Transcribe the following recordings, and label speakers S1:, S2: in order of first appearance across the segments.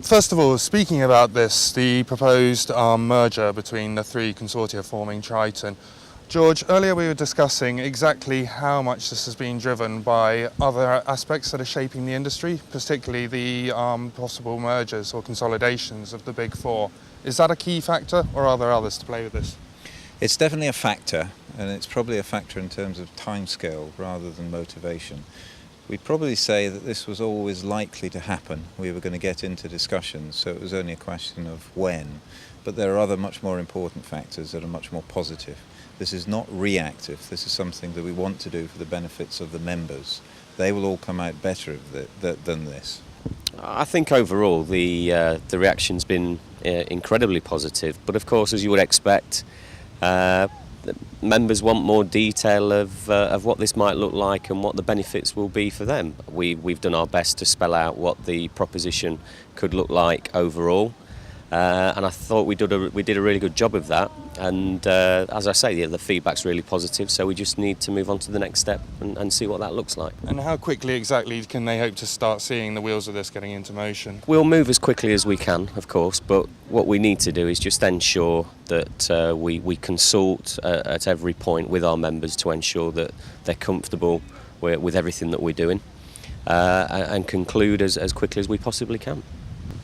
S1: First of all, speaking about this, the proposed merger between the three consortia forming Triton, George, earlier we were discussing exactly how much this has been driven by other aspects that are shaping the industry, particularly the possible mergers or consolidations of the big four. Is that a key factor, or are there others to play with this?
S2: It's definitely a factor, and it's probably a factor in terms of timescale rather than motivation. We'd probably say that this was always likely to happen. We were going to get into discussions, so it was only a question of when. But there are other much more important factors that are much more positive. This is not reactive. This is something that we want to do for the benefits of the members. They will all come out better than this.
S3: I think overall the reaction's been incredibly positive, but of course, as you would expect, members want more detail of what this might look like and what the benefits will be for them. We've done our best to spell out what the proposition could look like overall, and I thought we did a really good job of that. And as I say, the feedback's really positive, so we just need to move on to the next step and see what that looks like.
S1: And how quickly exactly can they hope to start seeing the wheels of this getting into motion?
S3: We'll move as quickly as we can, of course, but what we need to do is just ensure that we consult at every point with our members to ensure that they're comfortable with everything that we're doing, and conclude as quickly as we possibly can.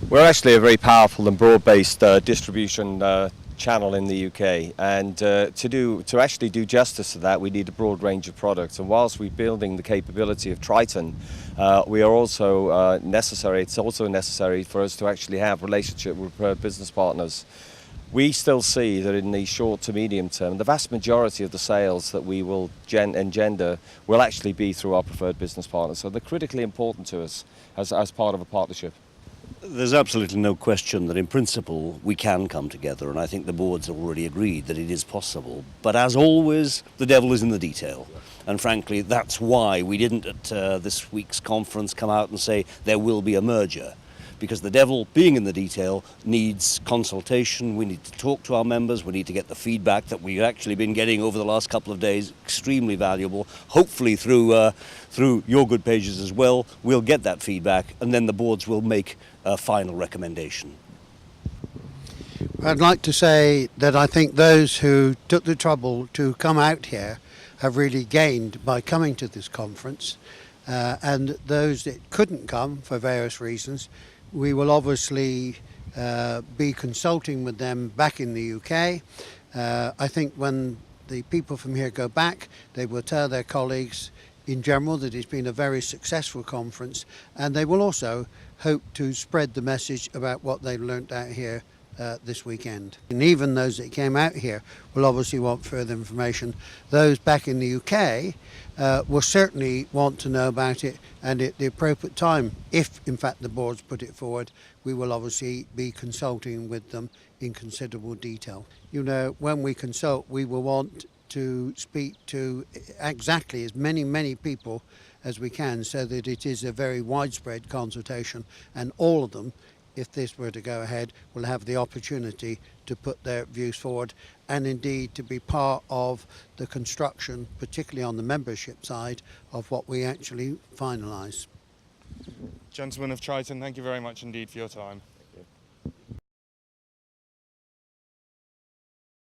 S4: We're actually a very powerful and broad-based distribution channel in the UK, and to actually do justice to that, we need a broad range of products. And whilst we're building the capability of Triton, we are also necessary. It's also necessary for us to actually have relationship with business partners. We still see that in the short to medium term, the vast majority of the sales that we will engender will actually be through our preferred business partners. So they're critically important to us as part of a partnership.
S5: There's absolutely no question that in principle we can come together, and I think the board's already agreed that it is possible. But as always, the devil is in the detail. And frankly, that's why we didn't at this week's conference come out and say there will be a merger. Because the devil, being in the detail, needs consultation. We need to talk to our members. We need to get the feedback that we've actually been getting over the last couple of days, extremely valuable. Hopefully through your good pages as well, we'll get that feedback, and then the boards will make a final recommendation.
S6: I'd like to say that I think those who took the trouble to come out here have really gained by coming to this conference, and those that couldn't come for various reasons, we will obviously be consulting with them back in the UK. I think when the people from here go back, they will tell their colleagues in general that it's been a very successful conference, and they will also hope to spread the message about what they've learnt out here this weekend. And even those that came out here will obviously want further information. Those back in the UK will certainly want to know about it, and at the appropriate time, if in fact the boards put it forward, we will obviously be consulting with them in considerable detail. You know, when we consult, we will want to speak to exactly as many people as we can, so that it is a very widespread consultation, and all of them, if this were to go ahead, will have the opportunity to put their views forward, and indeed to be part of the construction, particularly on the membership side, of what we actually finalise.
S1: Gentlemen of Triton, thank you very much indeed for your time.